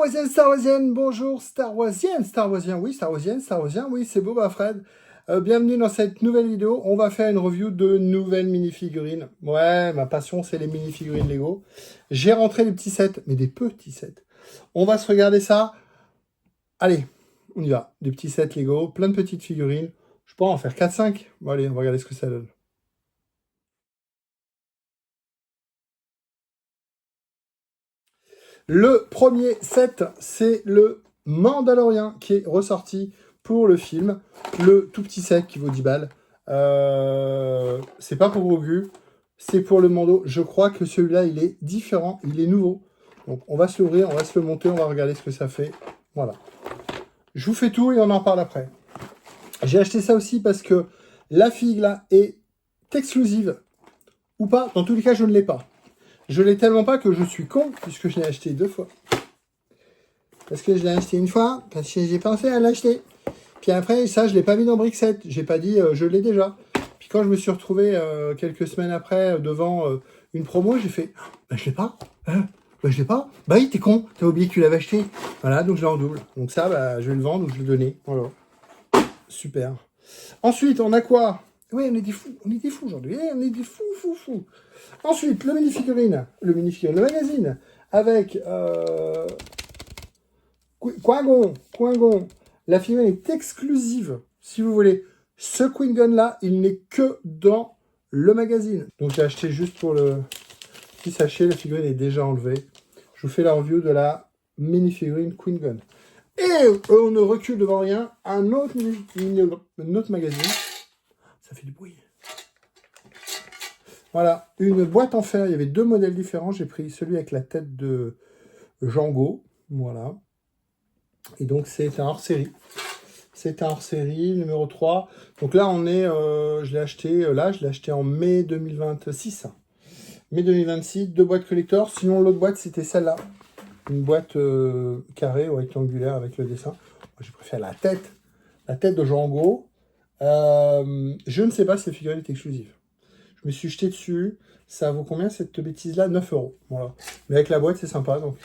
Star Warsienne, bonjour Star Warsienne, oui, c'est Boba Fred. Bienvenue dans cette nouvelle vidéo. On va faire une review de nouvelles mini-figurines. Ouais, ma passion, c'est les mini-figurines Lego. J'ai rentré les petits sets, mais des petits sets. On va se regarder ça. Allez, on y va. Des petits sets Lego, plein de petites figurines. Je peux en faire 4-5. Bon, allez, on va regarder ce que ça donne. Le premier set, c'est le Mandalorian qui est ressorti pour le film. Le tout petit set qui vaut 10 balles. C'est pas pour Grogu, c'est pour le Mando. Je crois que celui-là, il est différent, il est nouveau. Donc on va se l'ouvrir, on va se le monter, on va regarder ce que ça fait. Voilà. Je vous fais tout et on en parle après. J'ai acheté ça aussi parce que la figue là est exclusive. Ou pas, dans tous les cas, je ne l'ai pas. Je l'ai tellement pas que je suis con, puisque je l'ai acheté 2 fois. Parce que je l'ai acheté une fois, parce que j'ai pensé à l'acheter. Puis après, ça, je ne l'ai pas mis dans Brickset. J'ai pas dit, je l'ai déjà. Puis quand je me suis retrouvé quelques semaines après devant une promo, j'ai fait, bah, je l'ai pas. Bah, je l'ai pas. Bah oui, t'es con, t'as oublié que tu l'avais acheté. Voilà, donc je l'ai en double. Donc ça, bah, je vais le vendre ou je vais le donner. Voilà. Super. Ensuite, on a quoi? Oui, on est des fous aujourd'hui. On est des fous. Ensuite, le minifigurine, le magazine, avec Qui-Gon. La figurine est exclusive, si vous voulez. Ce Qui-Gon-là, il n'est que dans le magazine. Donc j'ai acheté juste pour le petit sachet, la figurine est déjà enlevée. Je vous fais la review de la minifigurine Qui-Gon. Et on ne recule devant rien, un autre magazine. Ça fait du bruit. Voilà, une boîte en fer. Il y avait 2 modèles différents. J'ai pris celui avec la tête de Jango. Voilà. Et donc, c'est un hors-série. C'est un hors-série numéro 3. Donc là, on est... je l'ai acheté en mai 2026. Mai 2026, 2 boîtes collector. Sinon, l'autre boîte, c'était celle-là. Une boîte carrée ou rectangulaire avec le dessin. J'ai préféré la tête de Jango. Je ne sais pas si la figurine est exclusive. Je me suis jeté dessus. Ça vaut combien cette bêtise-là? 9 €. Voilà. Mais avec la boîte, c'est sympa. Donc,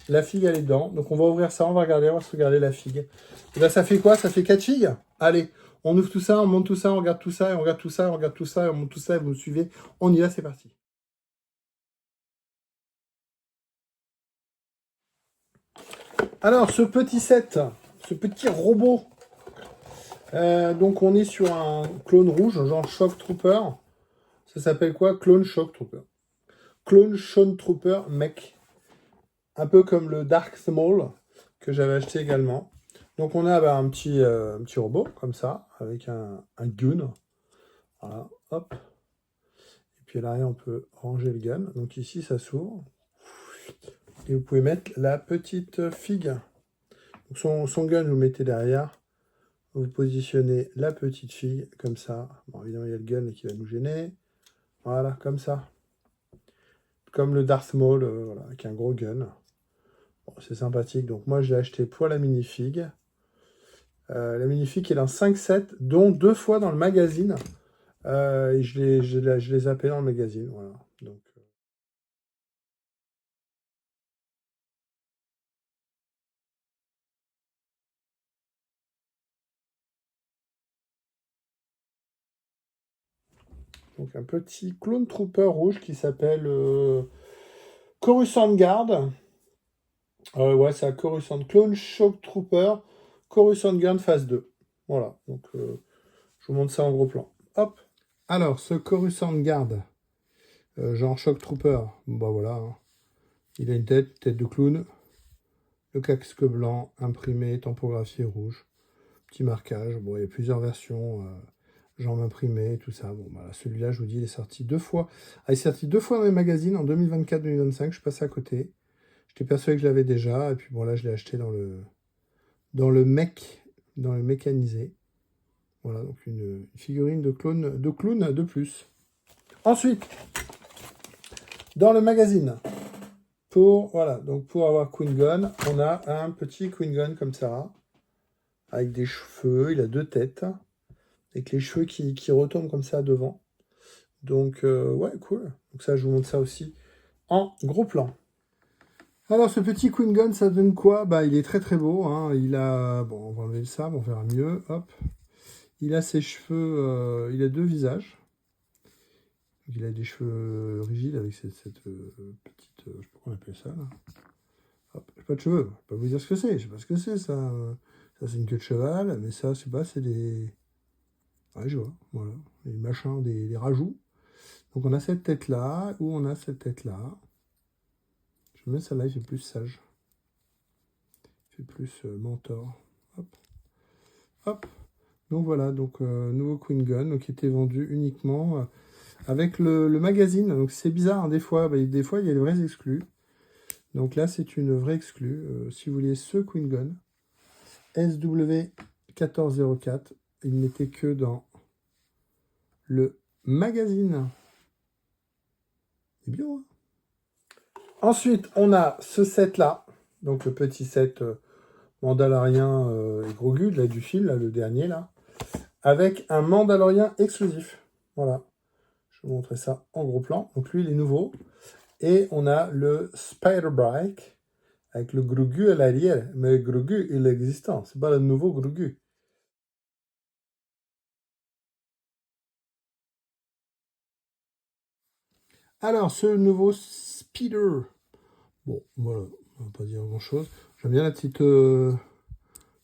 la figue, elle est dedans. Donc, on va ouvrir ça. On va se regarder la figue. Et là, ça fait quoi? Ça fait 4 figues? Allez, on ouvre tout ça, on monte tout ça, on regarde tout ça, et on regarde tout ça, on regarde tout ça, et on monte tout ça, et vous me suivez. On y va, c'est parti. Alors, ce petit set, ce petit robot. Donc, on est sur un clone rouge, genre Shock Trooper. Ça s'appelle quoi? Clone Shock Trooper. Clone Shock Trooper Mech. Un peu comme le Dark Small que j'avais acheté également. Donc on a un petit robot comme ça, avec un gun. Voilà, hop. Et puis à l'arrière, on peut ranger le gun. Donc ici, ça s'ouvre. Et vous pouvez mettre la petite figue. Donc son gun, vous le mettez derrière. Vous positionnez la petite figue comme ça. Bon, évidemment, il y a le gun qui va nous gêner. Voilà, comme ça. Comme le Darth Maul, voilà, avec un gros gun. Bon, c'est sympathique. Donc moi, j'ai acheté pour la minifig. La minifig est dans 5 sets, dont 2 fois dans le magazine. Et je les appelé dans le magazine. Voilà. Donc un petit clone trooper rouge qui s'appelle Coruscant Guard. Ouais, c'est un Coruscant Clone Shock Trooper, Coruscant Guard phase 2. Voilà, donc je vous montre ça en gros plan. Hop. Alors, ce Coruscant Guard, genre Shock Trooper, bah voilà, hein. Il a une tête de clown, le casque blanc, imprimé, tampographié rouge, petit marquage. Bon, il y a plusieurs versions, jambes imprimées, tout ça. Bon, voilà, celui-là, je vous dis, il est sorti 2 fois. Ah, il est sorti 2 fois dans les magazines, en 2024-2025, je suis passé à côté. J'étais persuadé que je l'avais déjà, et puis bon, là, je l'ai acheté dans le mech, dans le mécanisé. Voilà, donc une figurine de clown de plus. Ensuite, dans le magazine, pour avoir Qui-Gon, on a un petit Qui-Gon comme ça, avec des cheveux, il a 2 têtes, avec les cheveux qui retombent comme ça devant. Donc, ouais, cool. Donc ça, je vous montre ça aussi en gros plan. Alors, ce petit Queen Gun, ça donne quoi? Bah, il est très très beau, hein. Il a... Bon, on va enlever le sable, on verra mieux. Hop. Il a ses cheveux... il a deux visages. Donc, il a des cheveux rigides avec cette petite... je sais pas comment on appelle ça, là. Hop, j'ai pas de cheveux. Je vais pas vous dire ce que c'est. Je sais pas ce que c'est, ça. Ça, c'est une queue de cheval. Mais ça, je sais pas, c'est des... Ouais, je vois. Voilà. Les machins, des rajouts. Donc, on a cette tête-là, ou on a cette tête-là. Je mets celle-là, il fait plus sage. Il fait plus mentor. Hop. Hop. Donc voilà, donc nouveau Queen Gun, donc, qui était vendu uniquement avec le magazine. Donc c'est bizarre, hein, des fois il y a les vrais exclus. Donc là, c'est une vraie exclue. Si vous voulez ce Queen Gun, SW1404, il n'était que dans le magazine. C'est bien, hein. Ensuite, on a ce set-là, donc le petit set Mandalorien et Grogu, là, du fil, là, le dernier, là, avec un Mandalorien exclusif. Voilà. Je vais vous montrer ça en gros plan. Donc lui, il est nouveau. Et on a le Spider Bike avec le Grogu à l'arrière. Mais le Grogu, il est existant. C'est pas le nouveau Grogu. Alors, ce nouveau Speeder. Bon, voilà. On va pas dire grand-chose. J'aime bien la petite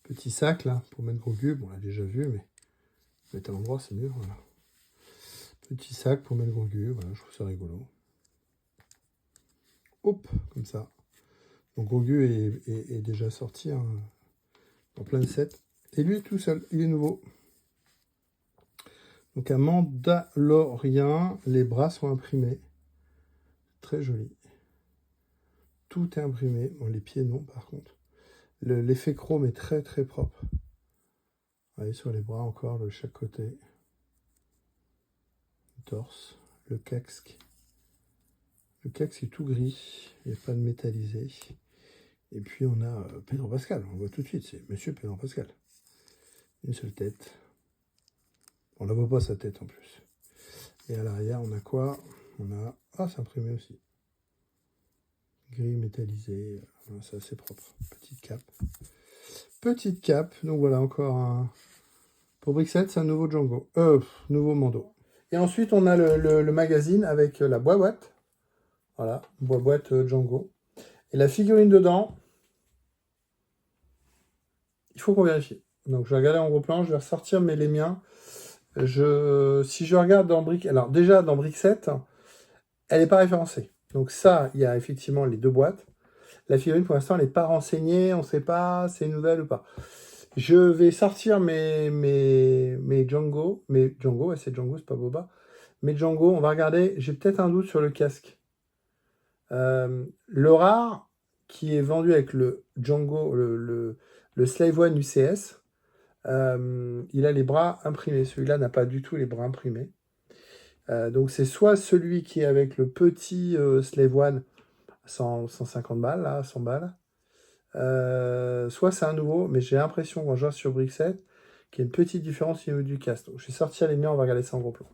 petit sac, là, pour mettre Grogu. Bon, on l'a déjà vu, mais mettre à l'endroit, c'est mieux. Voilà. Petit sac pour mettre Grogu. Voilà, je trouve ça rigolo. Hop, comme ça. Donc Grogu est déjà sorti hein, en plein set. Et lui tout seul, il est nouveau. Donc un Mandalorien, les bras sont imprimés. Très joli. Tout est imprimé. Bon, les pieds non par contre. L'effet chrome est très très propre. Vous voyez sur les bras encore de chaque côté. Le torse, le casque. Le casque est tout gris. Il n'y a pas de métallisé. Et puis on a Pedro Pascal. On voit tout de suite, c'est Monsieur Pedro Pascal. Une seule tête. On ne la voit pas sa tête en plus. Et à l'arrière, on a quoi? On a... Ah, c'est imprimé aussi. Gris métallisé. C'est assez propre. Petite cape. Petite cape. Donc voilà, encore un... Pour Brixette, c'est un nouveau Django. Nouveau Mando. Et ensuite, on a le magazine avec la boîte. Voilà, boîte Django. Et la figurine dedans, il faut qu'on vérifie. Donc je vais regarder en gros plan, je vais ressortir les miens. Si je regarde dans alors déjà dans Brixette, elle n'est pas référencée. Donc ça, il y a effectivement les deux boîtes. La figurine, pour l'instant, elle n'est pas renseignée. On ne sait pas si c'est une nouvelle ou pas. Je vais sortir mes Django. Mes Django, ouais, c'est Django, c'est pas Boba. Mes Django, on va regarder. J'ai peut-être un doute sur le casque. Le rare, qui est vendu avec le Django, le Slave One UCS, il a les bras imprimés. Celui-là n'a pas du tout les bras imprimés. Donc c'est soit celui qui est avec le petit Slave One, 150 balles, là, 100 balles. Soit c'est un nouveau, mais j'ai l'impression quand je vois sur Brixette qu'il y a une petite différence au niveau du casque. Donc je vais sortir les miens, on va regarder ça en gros plan.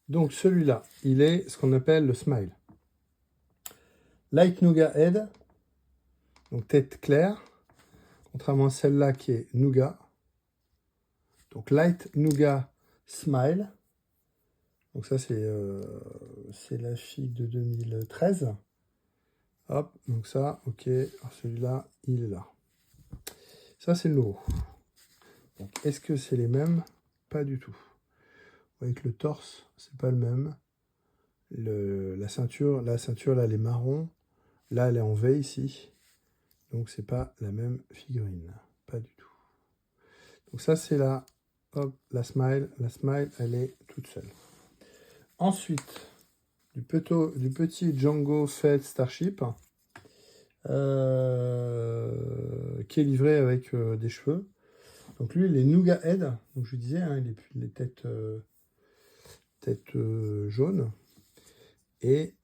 Donc celui-là, il est ce qu'on appelle le Smile. Light Nougat Head, donc tête claire, contrairement à celle-là qui est Nougat. Donc Light Nougat Smile. Donc ça c'est la fille de 2013. Hop, donc ça, ok. Alors celui-là, il est là. Ça c'est le nouveau. Donc est-ce que c'est les mêmes? Pas du tout. Avec le torse, c'est pas le même. La ceinture, là, elle est marron. Là, elle est en V ici. Donc, c'est pas la même figurine. Pas du tout. Donc, ça, c'est la Smile. La Smile, elle est toute seule. Ensuite, du petit Django Fett Starship. Qui est livré avec des cheveux. Donc, lui, il est Nougat Head. Donc, je vous disais, hein, il est tête jaune. Et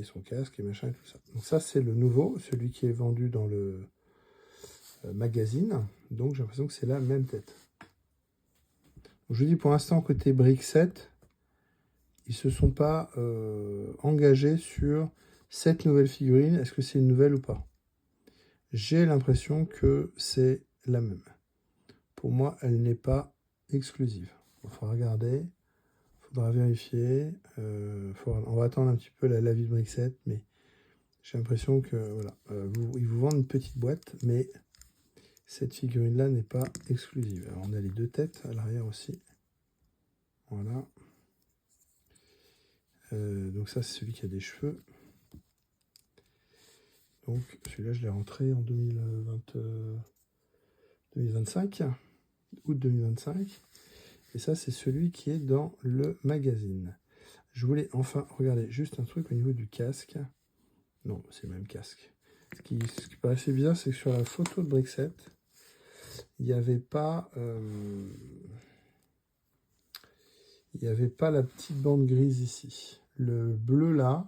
son casque et machin et tout ça. Donc ça, c'est le nouveau, celui qui est vendu dans le magazine. Donc j'ai l'impression que c'est la même tête. Donc, je dis pour l'instant, côté Brixette, ils ne se sont pas engagés sur Cette nouvelle figurine, est-ce que c'est une nouvelle ou pas? J'ai l'impression que c'est la même. Pour moi, elle n'est pas exclusive. Il faudra regarder, il faudra vérifier. On va attendre un petit peu la vie de Brixet, mais j'ai l'impression que voilà, ils vous vendent une petite boîte, mais cette figurine-là n'est pas exclusive. Alors, on a les deux têtes à l'arrière aussi. Voilà. Donc ça, c'est celui qui a des cheveux. Donc celui-là, je l'ai rentré en 2025, août 2025. Et ça, c'est celui qui est dans le magazine. Je voulais enfin regarder juste un truc au niveau du casque. Non, c'est le même casque. Ce qui paraissait bizarre, c'est que sur la photo de Brixet, il n'y avait pas... il n'y avait pas la petite bande grise ici. Le bleu là,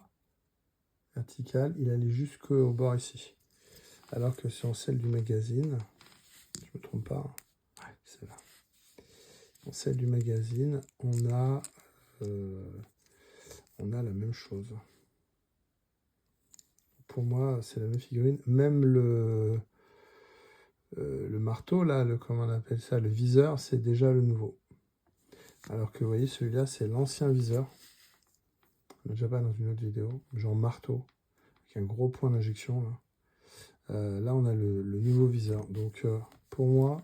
vertical, il allait jusqu'au bord ici. Alors que sur celle du magazine, je ne me trompe pas, ouais, c'est là. Dans celle du magazine, on a la même chose. Pour moi, c'est la même figurine. Même le marteau, là, comment on appelle ça, le viseur, c'est déjà le nouveau. Alors que vous voyez, celui-là, c'est l'ancien viseur. On l'a déjà pas dans une autre vidéo, genre marteau, avec un gros point d'injection. Là, on a le nouveau viseur. Donc, pour moi,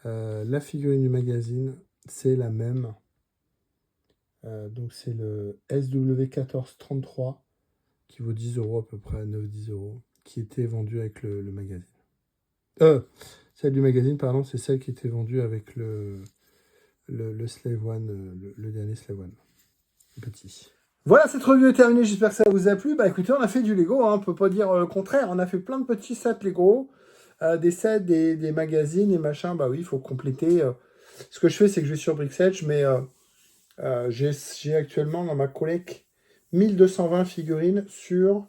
la figurine du magazine, c'est la même. Donc, c'est le SW1433 qui vaut 10 € à peu près, 9-10 €, qui était vendu avec le magazine. Celle du magazine, pardon, c'est celle qui était vendue avec le Slave One, le dernier Slave One, le petit. Voilà, cette review est terminée, j'espère que ça vous a plu. Bah écoutez, on a fait du Lego, hein, on peut pas dire le contraire, on a fait plein de petits sets Lego, des sets, des magazines et machin, bah oui, il faut compléter. Ce que je fais, c'est que je vais sur Brixedge, mais j'ai actuellement dans ma collecte 1220 figurines sur...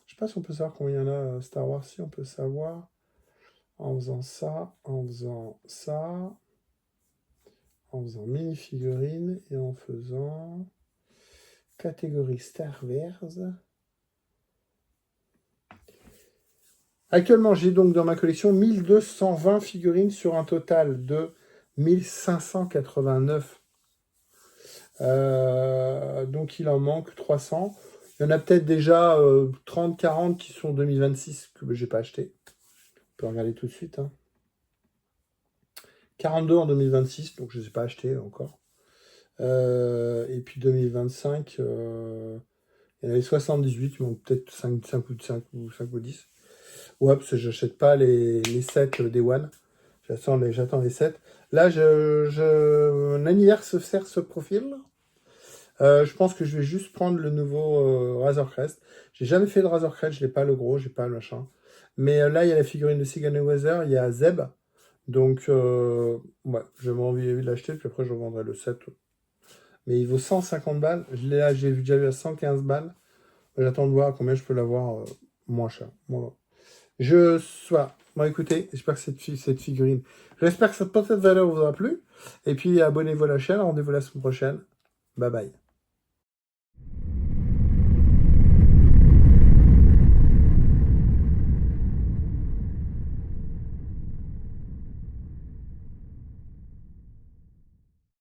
Je sais pas si on peut savoir combien il y en a Star Wars, si on peut savoir, en faisant ça, en faisant ça, en faisant mini-figurines et en faisant... catégorie Star Wars. Actuellement, j'ai donc dans ma collection 1220 figurines sur un total de 1589. Donc il en manque 300. Il y en a peut-être déjà 30-40 qui sont 2026 que j'ai pas acheté. On peut regarder tout de suite. 42 en 2026, donc je ne les ai pas achetés encore. Et puis 2025, il y en avait 78, il manque peut-être 5 ou 10. Ouais, parce que j'achète pas les sets Day One. J'attends les sets. Là, un anniversaire se profile. Je pense que je vais juste prendre le nouveau Razor Crest. J'ai jamais fait de Razor Crest, je n'ai pas le gros, j'ai pas le machin. Mais là, il y a la figurine de Sigourney Weaver, il y a Zeb. Donc, ouais, j'ai envie de l'acheter, puis après, je revendrai le set. Mais il vaut 150 balles. J'ai déjà vu à 115 balles. J'attends de voir combien je peux l'avoir moins cher. Voilà. Voilà. Bon, écoutez, j'espère que cette figurine, j'espère que cette peut-être valeur vous aura plu. Et puis, abonnez-vous à la chaîne. Rendez-vous la semaine prochaine. Bye bye.